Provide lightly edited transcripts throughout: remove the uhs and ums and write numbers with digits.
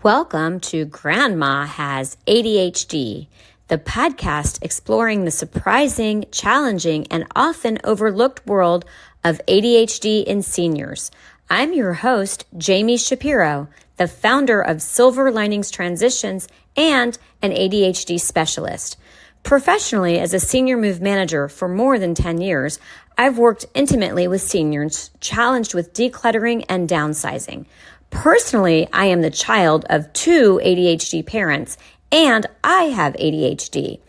Welcome to Grandma Has ADHD, the podcast exploring the surprising, challenging, and often overlooked world of ADHD in seniors. I'm your host, Jami Shapiro, the founder of Silver Linings Transitions and an ADHD specialist. Professionally, as a senior move manager for more than 10 years, I've worked intimately with seniors challenged with decluttering and downsizing. Personally, I am the child of two ADHD parents, and I have ADHD.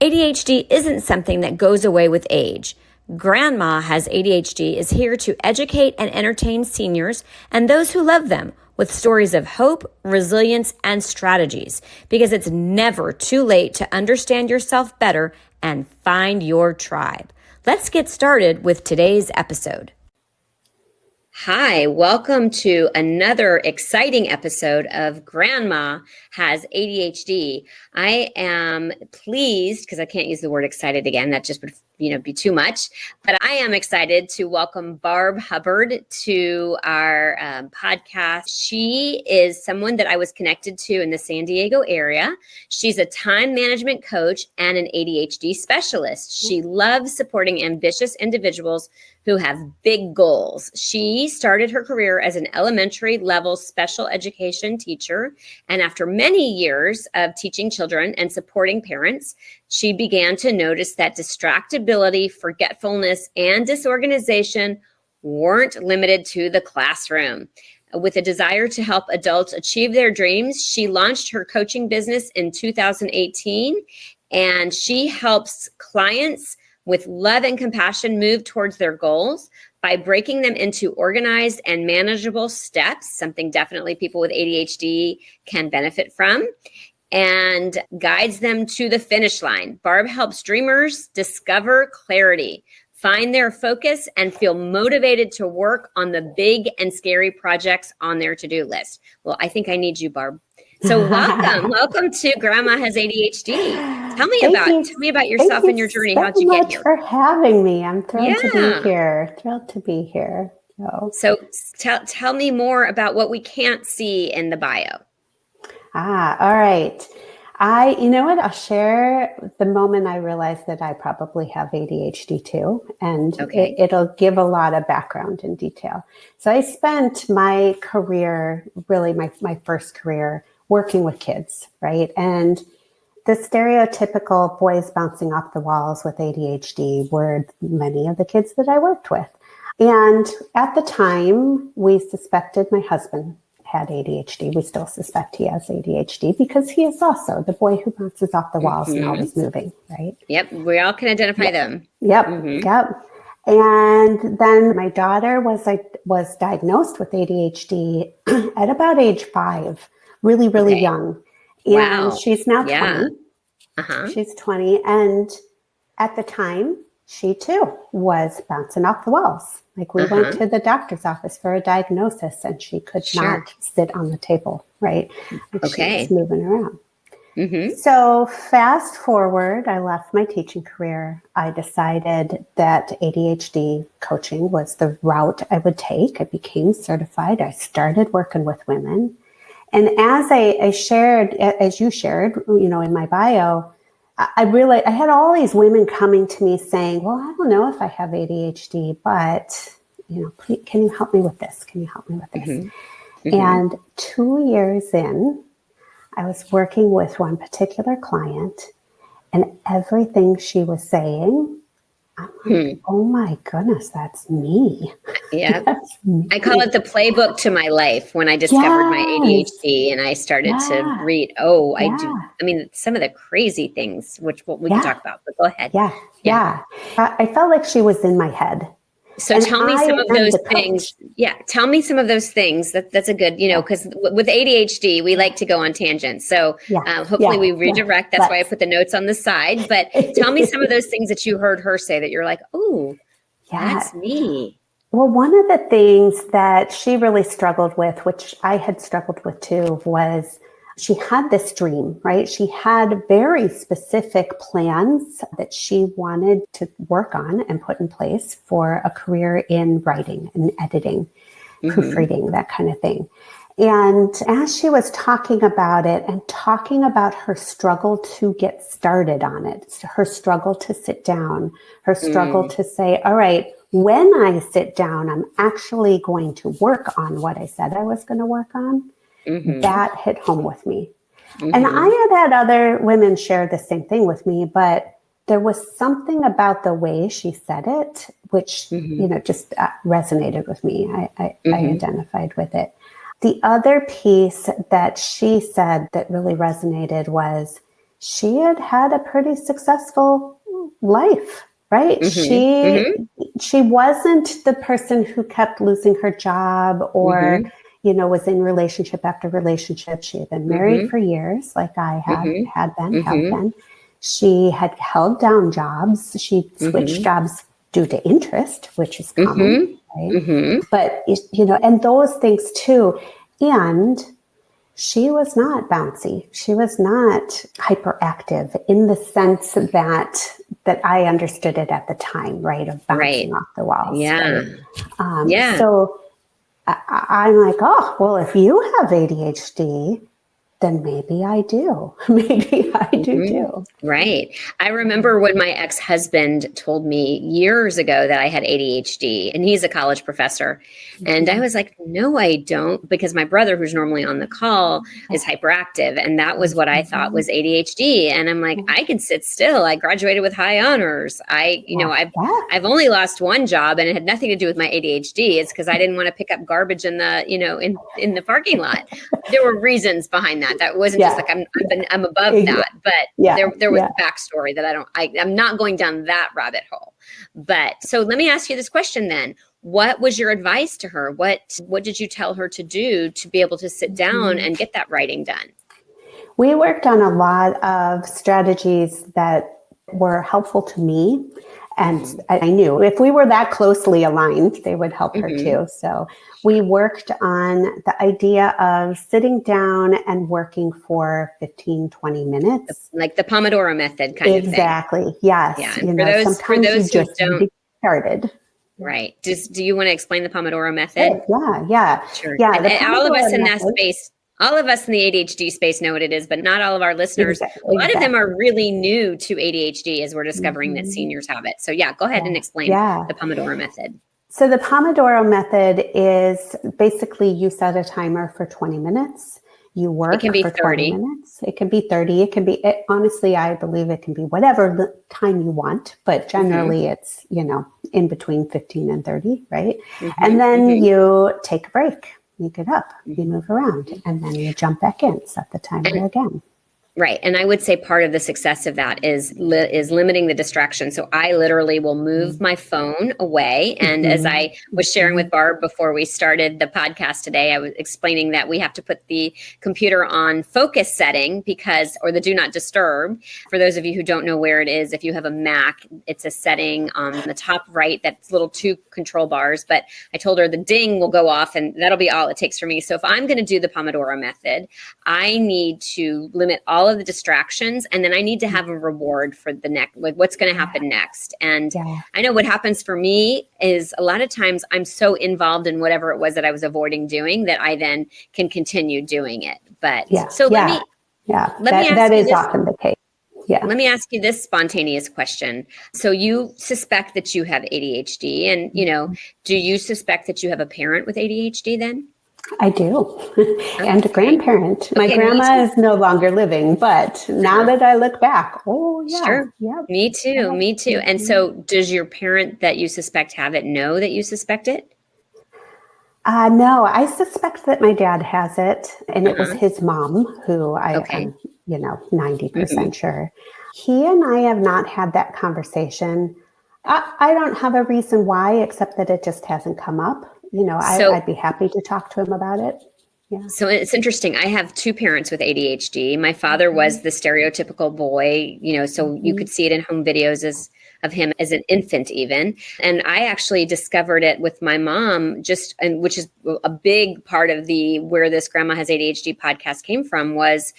ADHD isn't something that goes away with age. Grandma Has ADHD is here to educate and entertain seniors and those who love them with stories of hope, resilience, and strategies, because it's never too late to understand yourself better and find your tribe. Let's get started with today's episode. Hi, welcome to another exciting episode of Grandma Has ADHD. I am pleased, because I can't use the word excited again, that just would be too much, but I am excited to welcome Barb Hubbard to our podcast. She is someone that I was connected to in the San Diego area. She's a time management coach and an ADHD specialist. She loves supporting ambitious individuals who have big goals. She started her career as an elementary level special education teacher, and after many years of teaching children and supporting parents, she began to notice that distractibility, forgetfulness, and disorganization weren't limited to the classroom. With a desire to help adults achieve their dreams, she launched her coaching business in 2018, and she helps clients with love and compassion move towards their goals by breaking them into organized and manageable steps, something definitely people with ADHD can benefit from, and guides them to the finish line. Barb helps dreamers discover clarity, find their focus, and feel motivated to work on the big and scary projects on their to-do list. Well, I think I need you, Barb. So welcome to Grandma Has ADHD. Tell me about yourself and your journey. How'd you get here? Thank you so much for having me. I'm thrilled to be here. So tell me more about what we can't see in the bio. All right. I'll share the moment I realized that I probably have ADHD too, and it'll give a lot of background and detail. So I spent my career, really my first career, working with kids, right? And the stereotypical boys bouncing off the walls with ADHD were many of the kids that I worked with. And at the time, we suspected my husband had ADHD. We still suspect he has ADHD because he is also the boy who bounces off the walls and always moving, right? Yep, we all can identify them. Yep. And then my daughter was diagnosed with ADHD at about age 5, really young. And she's now 20. She's 20. And at the time, she too was bouncing off the walls. Like we went to the doctor's office for a diagnosis and she could not sit on the table, right? Like she was moving around. So fast forward, I left my teaching career. I decided that ADHD coaching was the route I would take. I became certified. I started working with women. And as I shared, as you shared, in my bio, I had all these women coming to me saying, well, I don't know if I have ADHD, but, please, can you help me with this? Can you help me with this? And 2 years in, I was working with one particular client, and everything she was saying, I'm like, oh my goodness, that's me. Yeah. I call it the playbook to my life when I discovered my ADHD and I started to read, I do. I mean, some of the crazy things, which we can talk about, but go ahead. Yeah. I felt like she was in my head. So tell me some of those things. Yeah. Tell me some of those things. That's a good, because with ADHD, we like to go on tangents. So hopefully we redirect. That's why I put the notes on the side. But tell me some of those things that you heard her say that you're like, oh, that's me. Well, one of the things that she really struggled with, which I had struggled with too, was she had this dream, right? She had very specific plans that she wanted to work on and put in place for a career in writing and editing, proofreading, that kind of thing. And as she was talking about it and talking about her struggle to get started on it, her struggle to sit down, her struggle to say, all right, when I sit down, I'm actually going to work on what I said I was going to work on. That hit home with me. And I had other women share the same thing with me, but there was something about the way she said it, which, just resonated with me. I identified with it. The other piece that she said that really resonated was she had a pretty successful life, right? She wasn't the person who kept losing her job or, was in relationship after relationship. She had been married for years, like I have been. She had held down jobs. She switched jobs due to interest, which is common, right? But, and those things too. And she was not bouncy. She was not hyperactive in the sense that I understood it at the time, right? Of bouncing off the walls. Yeah. Right? So I'm like, oh, well, if you have ADHD, then maybe I do. Maybe I do too. Right. I remember when my ex-husband told me years ago that I had ADHD, and he's a college professor. And I was like, no, I don't, because my brother, who's normally on the call, is hyperactive. And that was what I thought was ADHD. And I'm like, I can sit still. I graduated with high honors. I've only lost one job, and it had nothing to do with my ADHD. It's because I didn't want to pick up garbage in the, in the parking lot. There were reasons behind that. That wasn't just like I'm above that, but there was a backstory that I'm not going down that rabbit hole. But so let me ask you this question then. What was your advice to her? What did you tell her to do to be able to sit down and get that writing done? We worked on a lot of strategies that were helpful to me. And I knew if we were that closely aligned, they would help her too. So we worked on the idea of sitting down and working for 15, 20 minutes. Like the Pomodoro Method kind of thing. Exactly. Yes. Yeah. And for those who don't get started. Right. Do you want to explain the Pomodoro Method? Yeah. Sure. Yeah. And all of us in that space, all of us in the ADHD space know what it is, but not all of our listeners. A lot of them are really new to ADHD as we're discovering that seniors have it. So go ahead and explain the Pomodoro Method. So the Pomodoro Method is basically you set a timer for 20 minutes. You work for 20 minutes. It can be 30. It can be, honestly, I believe it can be whatever time you want, but generally it's, in between 15 and 30, right? And then you take a break. You get up, you move around, and then you jump back in, set the timer again. Right. And I would say part of the success of that is limiting the distraction. So I literally will move my phone away. And as I was sharing with Barb before we started the podcast today, I was explaining that we have to put the computer on focus setting or the do not disturb. For those of you who don't know where it is, if you have a Mac, it's a setting on the top right, that's little 2 control bars. But I told her the ding will go off and that'll be all it takes for me. So if I'm going to do the Pomodoro Method, I need to limit all of the distractions, and then I need to have a reward for the next, like what's going to happen next. And I know what happens for me is a lot of times I'm so involved in whatever it was that I was avoiding doing that I then can continue doing it. But let me that is often the case. Yeah. Let me ask you this spontaneous question. So you suspect that you have ADHD, and do you suspect that you have a parent with ADHD then? I do. And a grandparent. My grandma is no longer living, but now that I look back, Sure. Yeah. Me too. And so does your parent that you suspect have it know that you suspect it? No, I suspect that my dad has it, and it was his mom who I'm 90% sure. He and I have not had that conversation. I don't have a reason why, except that it just hasn't come up. I'd be happy to talk to him about it. Yeah. So it's interesting. I have 2 parents with ADHD. My father was the stereotypical boy, so you could see it in home videos as of him as an infant even. And I actually discovered it with my mom, which is a big part of the Where This Grandma Has ADHD podcast came from, was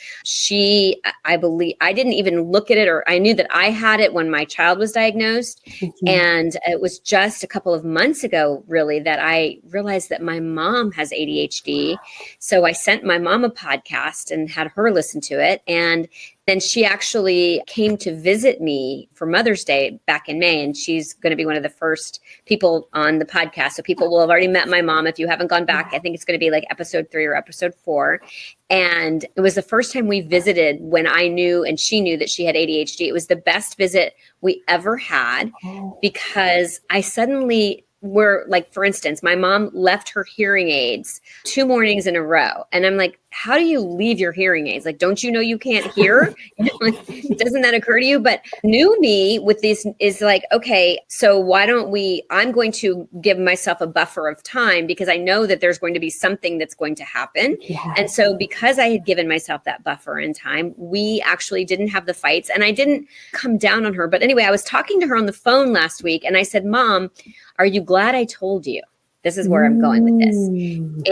I believe, I didn't even look at it, or I knew that I had it when my child was diagnosed. And it was just a couple of months ago, really, that I realized that my mom has ADHD. So I sent my mom a podcast and had her listen to it. And then she actually came to visit me for Mother's Day back in May, and she's going to be one of the first people on the podcast. So people will have already met my mom. If you haven't gone back, I think it's going to be like episode 3 or episode 4. And it was the first time we visited when I knew and she knew that she had ADHD. It was the best visit we ever had because I suddenly like, for instance, my mom left her hearing aids 2 mornings in a row. And I'm like, how do you leave your hearing aids? Like, don't you know you can't hear? Doesn't that occur to you? But new me with these is like, okay, so why don't I'm going to give myself a buffer of time because I know that there's going to be something that's going to happen. Yeah. And so because I had given myself that buffer in time, we actually didn't have the fights and I didn't come down on her. But anyway, I was talking to her on the phone last week and I said, Mom, are you glad I told you? This is where I'm going with this.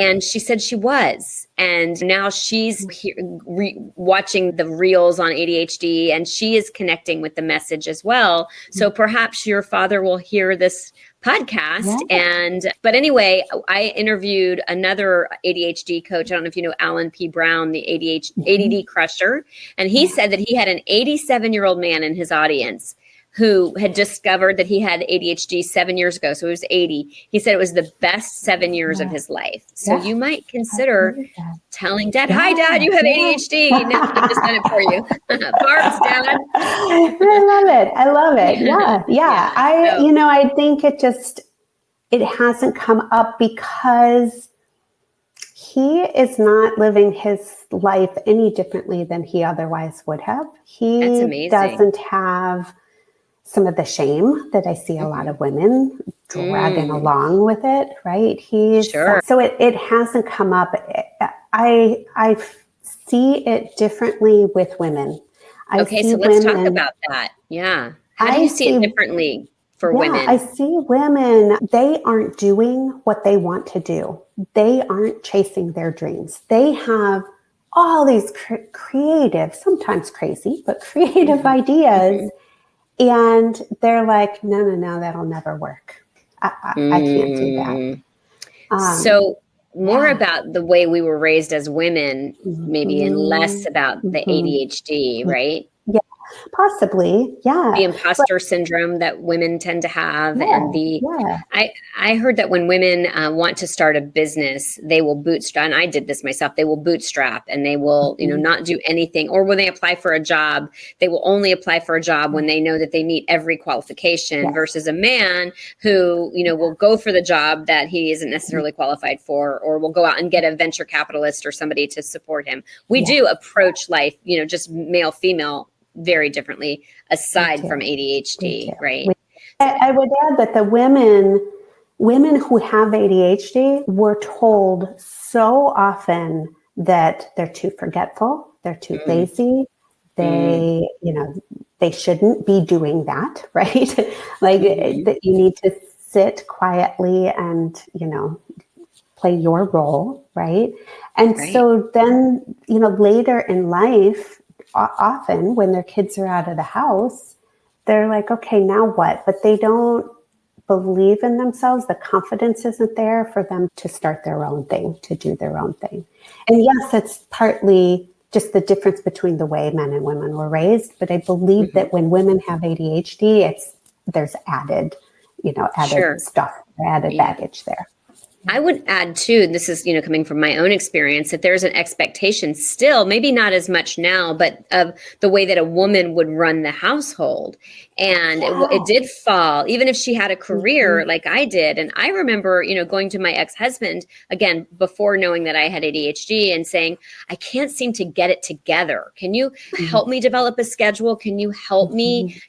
And she said she was. And now she's watching the reels on ADHD and she is connecting with the message as well. So perhaps your father will hear this podcast. Yeah. But anyway, I interviewed another ADHD coach. I don't know if you know Alan P. Brown, the ADD crusher. And he said that he had an 87-year-old man in his audience who had discovered that he had ADHD 7 years ago. So he was 80. He said it was the best 7 years of his life. So you might consider telling Dad, hi, Dad, you have ADHD. Now he just done it for you. Barb's dad. I love it. Yeah. I think it hasn't come up because he is not living his life any differently than he otherwise would have. He doesn't have some of the shame that I see a lot of women dragging along with it, right? So it hasn't come up. I see it differently with women. So let's talk about that. Yeah. How do you see it differently for women? I see women, they aren't doing what they want to do. They aren't chasing their dreams. They have all these creative, sometimes crazy, but creative ideas. And they're like, no, that'll never work. I can't do that. So more about the way we were raised as women, maybe, and less about the ADHD, right? Yeah, possibly. Yeah. The imposter syndrome that women tend to have. I heard that when women want to start a business, they will bootstrap, and I did this myself, they will bootstrap and they will, not do anything. Or when they apply for a job, they will only apply for a job when they know that they meet every qualification versus a man who, will go for the job that he isn't necessarily qualified for, or will go out and get a venture capitalist or somebody to support him. We do approach life, just male, female, very differently aside from ADHD, right? I would add that the women who have ADHD were told so often that they're too forgetful, they're too lazy, they, they shouldn't be doing that, right? That you need to sit quietly and, play your role, right? And so then, later in life, often when their kids are out of the house, they're like, okay, now what? But they don't believe in themselves. The confidence isn't there for them to start their own thing, to do their own thing. And yes, it's partly just the difference between the way men and women were raised. But I believe that when women have ADHD, there's added stuff, added baggage there. I would add too, and this is, coming from my own experience, that there's an expectation still, maybe not as much now, but of the way that a woman would run the household. And it did fall, even if she had a career like I did. And I remember, going to my ex-husband, again, before knowing that I had ADHD, and saying, I can't seem to get it together. Can you help me develop a schedule? Can you help me,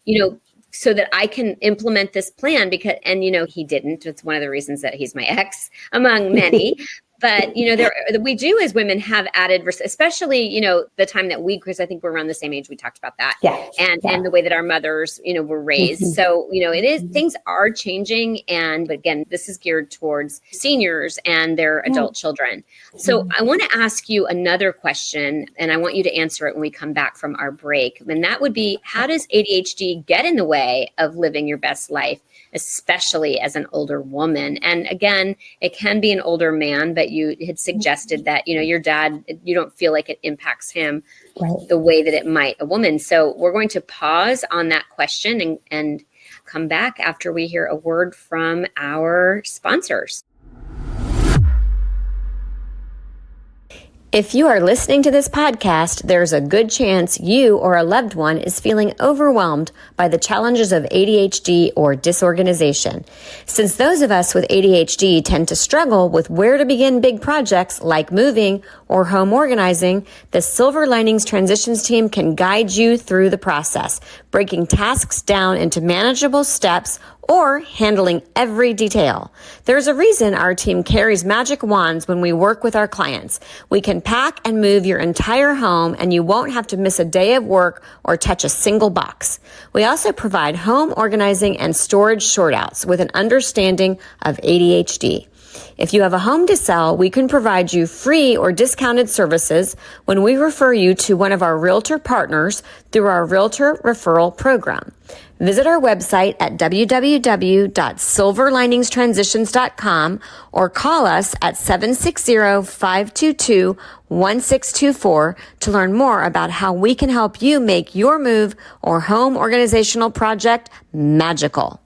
so that I can implement this plan? Because, he didn't. It's one of the reasons that he's my ex, among many. But, we do as women have added, especially, the time that because I think we're around the same age, we talked about that. Yeah. And the way that our mothers, were raised. Mm-hmm. So, it is, things are changing. And again, this is geared towards seniors and their adult children. So I want to ask you another question, and I want you to answer it when we come back from our break. And that would be, how does ADHD get in the way of living your best life, especially as an older woman? And again, it can be an older man, but you had suggested that, your dad, you don't feel like it impacts him the way that it might a woman. So we're going to pause on that question and come back after we hear a word from our sponsors. If you are listening to this podcast, there's a good chance you or a loved one is feeling overwhelmed by the challenges of ADHD or disorganization. Since those of us with ADHD tend to struggle with where to begin big projects like moving or home organizing, the Silver Linings Transitions team can guide you through the process, breaking tasks down into manageable steps or handling every detail. There's a reason our team carries magic wands when we work with our clients. We can pack and move your entire home, and you won't have to miss a day of work or touch a single box. We also provide home organizing and storage sort-outs with an understanding of ADHD. If you have a home to sell, we can provide you free or discounted services when we refer you to one of our realtor partners through our realtor referral program. Visit our website at www.silverliningstransitions.com or call us at 760-522-1624 to learn more about how we can help you make your move or home organizational project magical.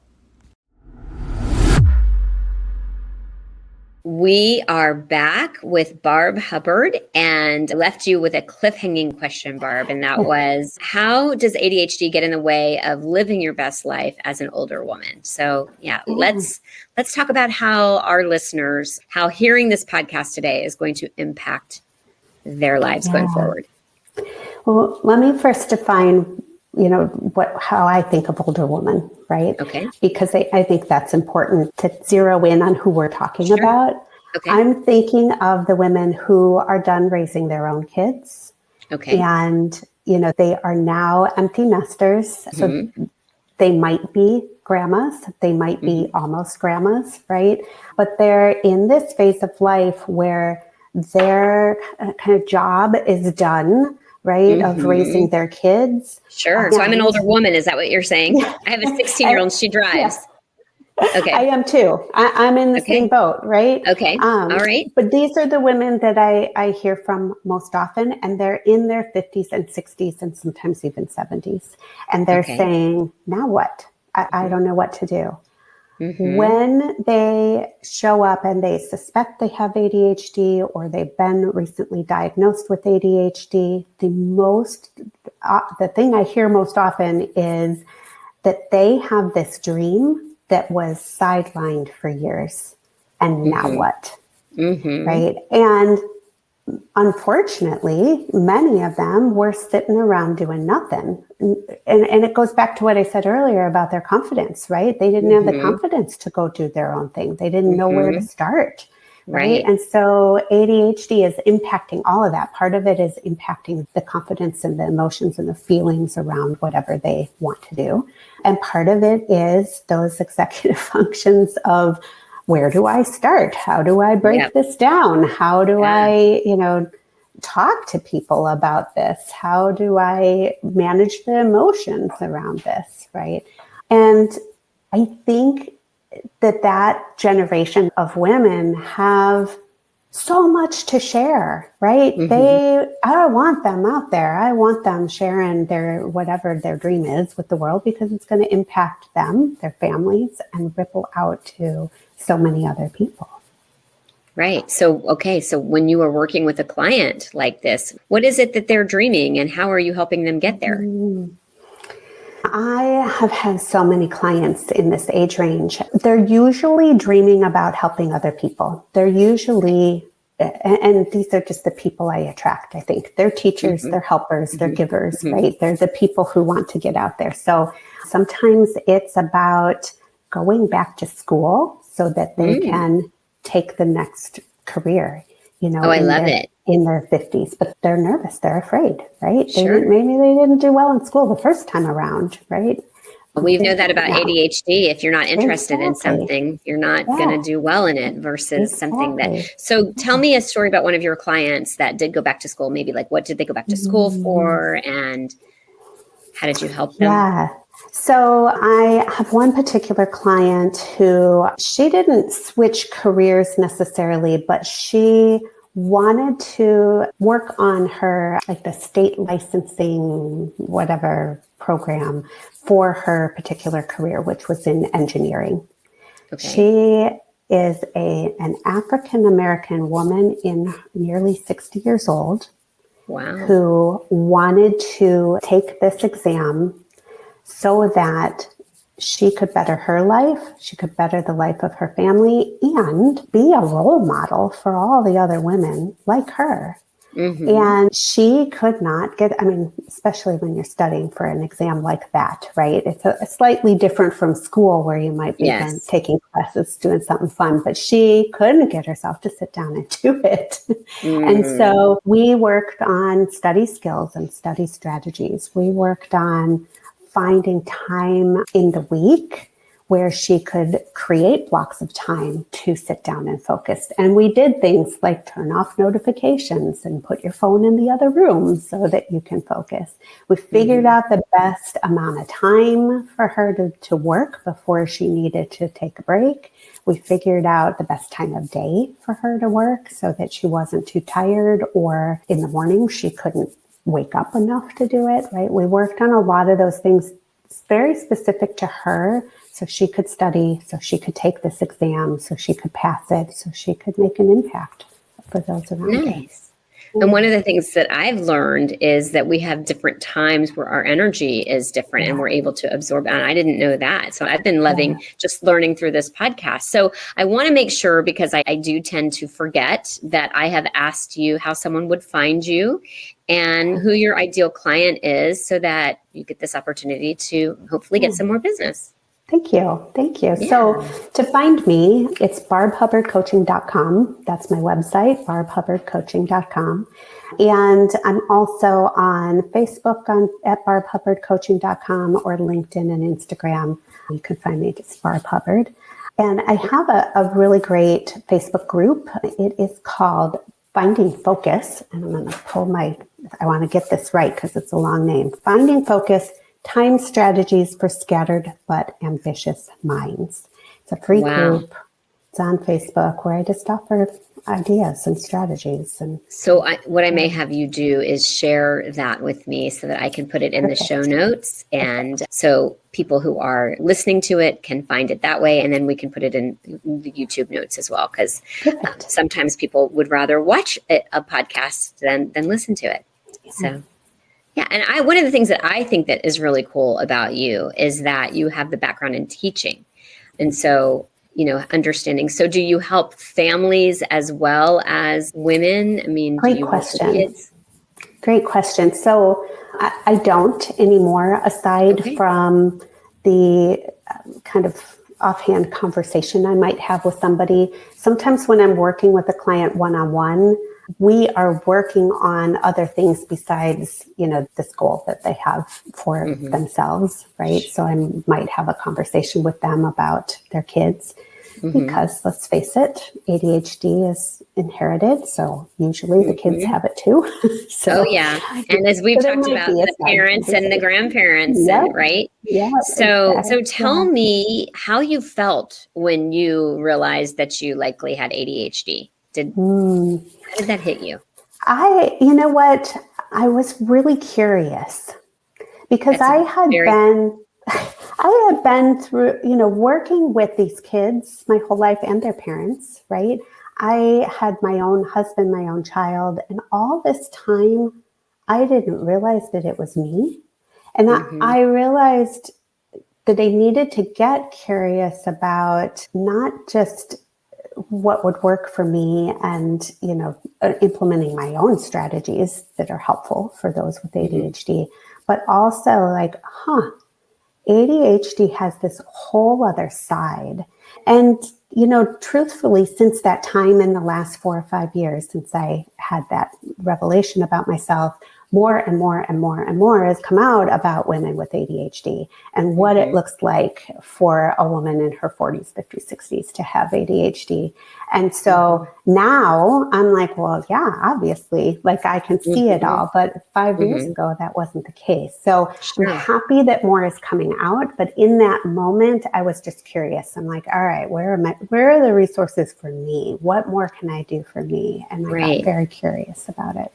We are back with Barb Hubbard, and left you with a cliffhanging question, Barb, and that was, how does ADHD get in the way of living your best life as an older woman? So let's talk about how our listeners, how hearing this podcast today is going to impact their lives going forward. Well, let me first define how I think of older woman, right? Okay. Because I think that's important to zero in on who we're talking about. Okay. I'm thinking of the women who are done raising their own kids. Okay. And, they are now empty nesters. So they might be grandmas. They might be almost grandmas, right? But they're in this phase of life where their kind of job is done, right, of raising their kids. Sure. So I'm an older woman. Is that what you're saying? Yeah. I have a 16-year-old. She drives. Yeah. Okay. I am too. I'm in the same boat, right? Okay. All right. But these are the women that I hear from most often, and they're in their 50s and 60s and sometimes even 70s. And they're saying, now what? I don't know what to do. When they show up and they suspect they have ADHD or they've been recently diagnosed with ADHD, the thing I hear most often is that they have this dream that was sidelined for years. And now what? Right? And unfortunately, many of them were sitting around doing nothing. And it goes back to what I said earlier about their confidence, right? They didn't have the confidence to go do their own thing. They didn't know where to start, right? And so ADHD is impacting all of that. Part of it is impacting the confidence and the emotions and the feelings around whatever they want to do. And part of it is those executive functions of, where do I start? How do I break this down? How do I, talk to people about this? How do I manage the emotions around this, right? And I think that generation of women have so much to share, right? I want them out there. I want them sharing whatever their dream is with the world, because it's going to impact them, their families, and ripple out to so many other people. Right. So when you are working with a client like this, what is it that they're dreaming and how are you helping them get there? I have had so many clients in this age range. They're usually dreaming about helping other people. They're usually, and these are just the people I attract, I think. They're teachers, they're helpers, they're givers, right? They're the people who want to get out there. So sometimes it's about going back to school so that they can take the next career, I love it. In their 50s, but they're nervous. They're afraid, right? Sure. Maybe they didn't do well in school the first time around, right? We know that about ADHD. If you're not interested in something, you're not going to do well in it versus something that. So tell me a story about one of your clients that did go back to school. Maybe like what did they go back to school for and how did you help them? Yeah. So I have one particular client who she didn't switch careers necessarily, but she wanted to work on her, like the state licensing, whatever program for her particular career, which was in engineering. Okay. She is an African-American woman in nearly 60 years old. Wow. Who wanted to take this exam so that she could better her life, she could better the life of her family, and be a role model for all the other women like her. Mm-hmm. And she could not get, especially when you're studying for an exam like that, right? It's a slightly different from school where you might be taking classes, doing something fun, but she couldn't get herself to sit down and do it. Mm-hmm. And so we worked on study skills and study strategies. We worked on finding time in the week where she could create blocks of time to sit down and focus. And we did things like turn off notifications and put your phone in the other room so that you can focus. We figured out the best amount of time for her to work before she needed to take a break. We figured out the best time of day for her to work so that she wasn't too tired, or in the morning she couldn't wake up enough to do it, right? We worked on a lot of those things very specific to her, so she could study, so she could take this exam, so she could pass it, so she could make an impact for those around her. And one of the things that I've learned is that we have different times where our energy is different and we're able to absorb. And I didn't know that. So I've been loving just learning through this podcast. So I want to make sure, because I do tend to forget, that I have asked you how someone would find you and who your ideal client is so that you get this opportunity to hopefully get some more business. Thank you. Thank you. Yeah. So to find me, it's barbhubbardcoaching.com. That's my website, barbhubbardcoaching.com. And I'm also on Facebook at barbhubbardcoaching.com or LinkedIn and Instagram. You can find me at Barb Hubbard. And I have a really great Facebook group. It is called Finding Focus. And I'm going to I want to get this right because it's a long name. Finding Focus, Time Strategies for Scattered but Ambitious Minds. It's a free group. It's on Facebook where I just offer ideas and strategies. And so what I may have you do is share that with me so that I can put it in the show notes. And so people who are listening to it can find it that way. And then we can put it in the YouTube notes as well, because sometimes people would rather watch a podcast than listen to it. Yeah. So. Yeah. And one of the things that I think that is really cool about you is that you have the background in teaching. And so, understanding. So do you help families as well as women? Great question. Great question. So I don't anymore, aside from the kind of offhand conversation I might have with somebody. Sometimes when I'm working with a client one-on-one, we are working on other things besides, this goal that they have for themselves, right? So I might have a conversation with them about their kids because, let's face it, ADHD is inherited. So usually the kids have it too. And as we've talked about, the parents and the grandparents, right? Yeah. So tell me how you felt when you realized that you likely had ADHD. How did that hit you? You know what? I was really curious because I had been through, working with these kids my whole life and their parents, right? I had my own husband, my own child, and all this time I didn't realize that it was me. And I realized that I needed to get curious about not just what would work for me and, implementing my own strategies that are helpful for those with ADHD, but also ADHD has this whole other side. And, truthfully, since that time in the last 4 or 5 years, since I had that revelation about myself, more and more and more and more has come out about women with ADHD and what it looks like for a woman in her 40s, 50s, 60s to have ADHD. And so now I'm like, well, yeah, obviously, like I can see it all. But 5 years ago, that wasn't the case. So I'm happy that more is coming out. But in that moment, I was just curious. I'm like, all right, where are the resources for me? What more can I do for me? And I got very curious about it.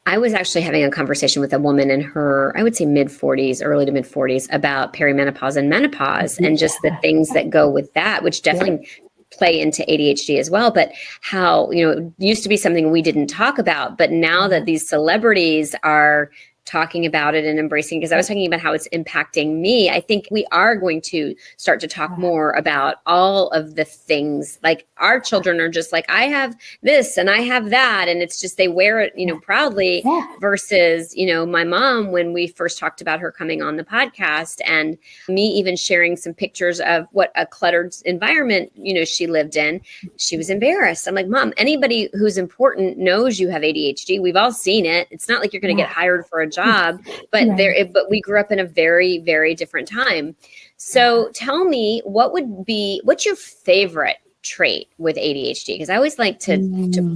I was actually having a conversation with a woman in her, I would say mid 40s, early to mid 40s, about perimenopause and menopause and just the things that go with that, which definitely play into ADHD as well. But how, it used to be something we didn't talk about, but now that these celebrities are talking about it and embracing, because I was talking about how it's impacting me, I think we are going to start to talk more about all of the things. Like our children are just like, I have this and I have that. And it's just, they wear it, proudly versus, my mom, when we first talked about her coming on the podcast and me even sharing some pictures of what a cluttered environment, she lived in, she was embarrassed. I'm like, Mom, anybody who's important knows you have ADHD. We've all seen it. It's not like you're going to get hired for a job, but but we grew up in a very, very different time. So tell me, what's your favorite trait with ADHD? Because I always like to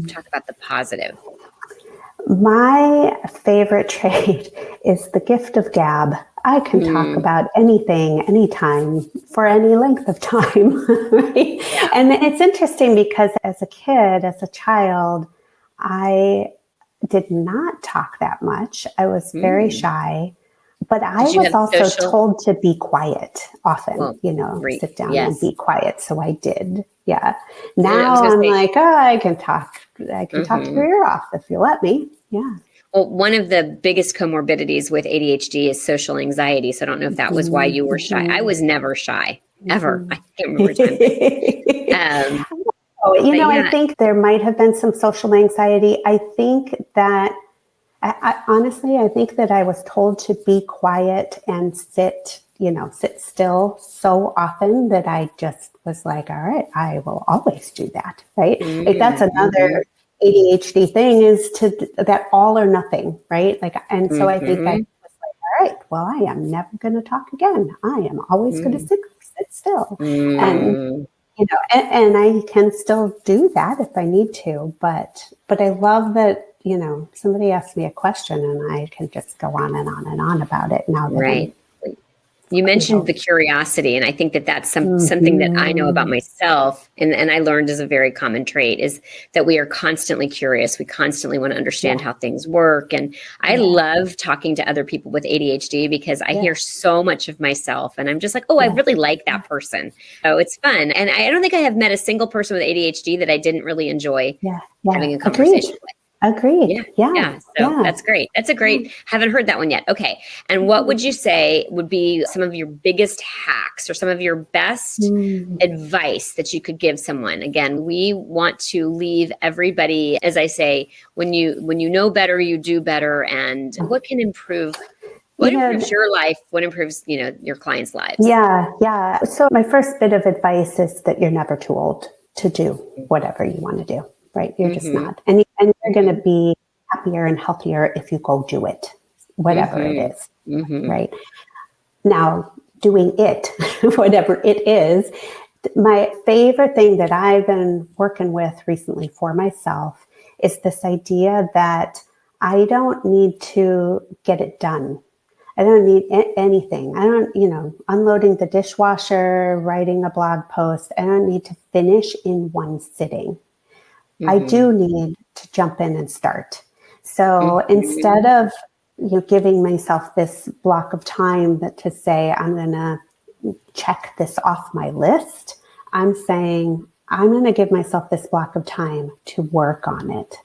talk about the positive. My favorite trait is the gift of gab. I can talk about anything, anytime, for any length of time. Right? And it's interesting because as a kid, as a child, I did not talk that much. I was very shy, but I was also told to be quiet often, sit down and be quiet. So I did. Yeah. Now I'm like, I can talk your ear off if you let me. Yeah. Well, one of the biggest comorbidities with ADHD is social anxiety. So I don't know if that was why you were shy. I was never shy, ever. I can't remember time. I think there might have been some social anxiety. I think that, honestly, I think that I was told to be quiet and sit still so often that I just was like, all right, I will always do that. Right. Like that's another ADHD thing is that all or nothing. Right. Like, and so I think I was like, all right, well, I am never going to talk again. I am always going to sit still. And and I can still do that if I need to, but I love that, somebody asked me a question and I can just go on and on and on about it now that you mentioned the curiosity, and I think that that's something that I know about myself, and I learned is a very common trait, is that we are constantly curious. We constantly want to understand how things work. And I love talking to other people with ADHD because I hear so much of myself, and I'm just like, oh, I really like that person. So it's fun. And I don't think I have met a single person with ADHD that I didn't really enjoy having a conversation with. Agreed. Yeah. So that's great. That's a great, haven't heard that one yet. Okay. And what would you say would be some of your biggest hacks or some of your best advice that you could give someone? Again, we want to leave everybody, as I say, when you know better, you do better. And what can improve? What improves your life? What improves, your clients' lives? Yeah. So my first bit of advice is that you're never too old to do whatever you want to do. Right. You're just not. And you're going to be happier and healthier if you go do it, whatever it is. Right. Now, doing it, whatever it is, my favorite thing that I've been working with recently for myself is this idea that I don't need to get it done. I don't need anything. I don't, unloading the dishwasher, writing a blog post. I don't need to finish in one sitting. I do need to jump in and start. So instead of giving myself this block of time to say, I'm going to check this off my list, I'm saying, I'm going to give myself this block of time to work on it.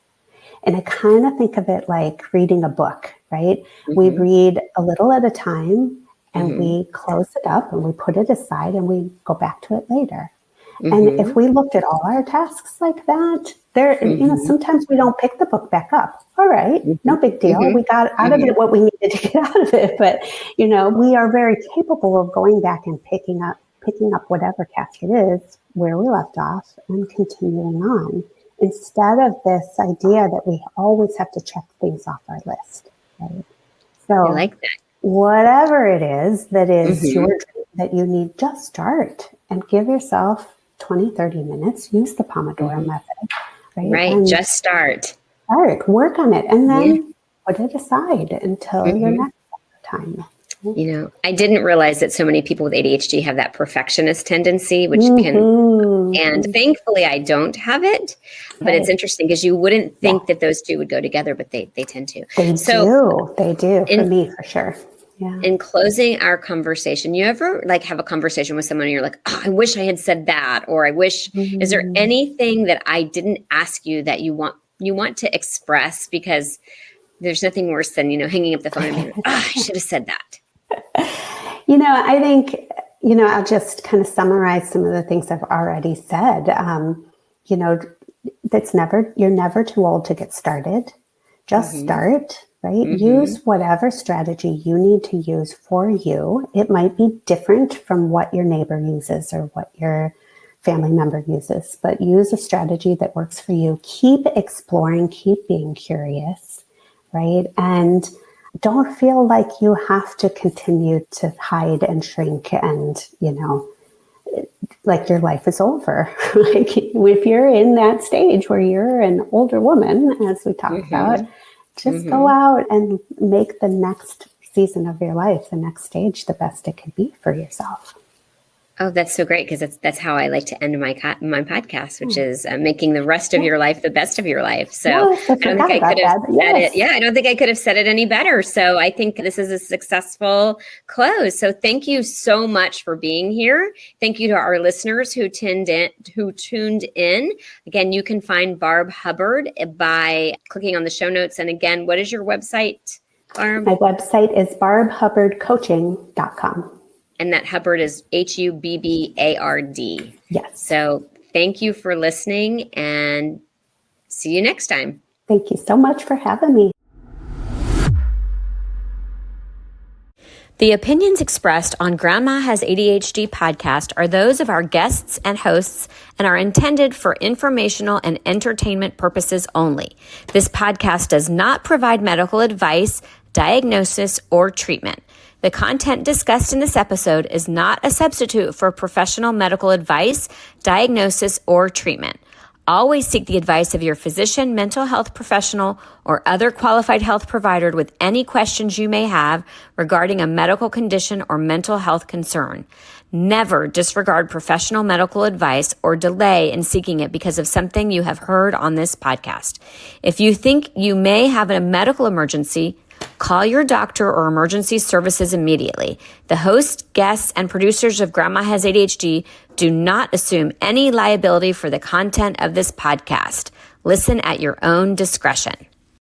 And I kind of think of it like reading a book, right? We read a little at a time and we close it up and we put it aside and we go back to it later. And if we looked at all our tasks like that, sometimes we don't pick the book back up. All right, no big deal. We got out of it what we needed to get out of it. But, we are very capable of going back and picking up whatever task it is where we left off and continuing on, instead of this idea that we always have to check things off our list. Right? So I like that. Whatever it is that is your dream that you need, just start and give yourself 20, 30 minutes. Use the Pomodoro Method. Right. And just start. Work on it, and then put it aside until your next time. I didn't realize that so many people with ADHD have that perfectionist tendency, which and thankfully I don't have it, but it's interesting because you wouldn't think that those two would go together, but they tend to. They do. For me, for sure. Yeah. In closing our conversation, you ever have a conversation with someone and you're like, oh, I wish I had said that, or I wish, is there anything that I didn't ask you that you want to express? Because there's nothing worse than, hanging up the phone and being like, oh, I should have said that. I think, I'll just kind of summarize some of the things I've already said. You're never too old to get started. Just start, right? Use whatever strategy you need to use for you. It might be different from what your neighbor uses or what your family member uses, but use a strategy that works for you. Keep exploring, keep being curious, right? And don't feel like you have to continue to hide and shrink and, like your life is over. Like if you're in that stage where you're an older woman, as we talked about, just go out and make the next season of your life, the next stage, the best it could be for yourself. Oh, that's so great, because that's how I like to end my podcast, which is making the rest of your life the best of your life. So I don't think I could have said it. Yeah, I don't think I could have said it any better. So I think this is a successful close. So thank you so much for being here. Thank you to our listeners who tuned in. Again, you can find Barb Hubbard by clicking on the show notes. And again, what is your website, Barb? My website is barbhubbardcoaching.com. And that Hubbard is Hubbard. Yes. So thank you for listening, and see you next time. Thank you so much for having me. The opinions expressed on Grandma Has ADHD podcast are those of our guests and hosts and are intended for informational and entertainment purposes only. This podcast does not provide medical advice, diagnosis, or treatment. The content discussed in this episode is not a substitute for professional medical advice, diagnosis, or treatment. Always seek the advice of your physician, mental health professional, or other qualified health provider with any questions you may have regarding a medical condition or mental health concern. Never disregard professional medical advice or delay in seeking it because of something you have heard on this podcast. If you think you may have a medical emergency, call your doctor or emergency services immediately. The host, guests, and producers of Grandma Has ADHD do not assume any liability for the content of this podcast. Listen at your own discretion.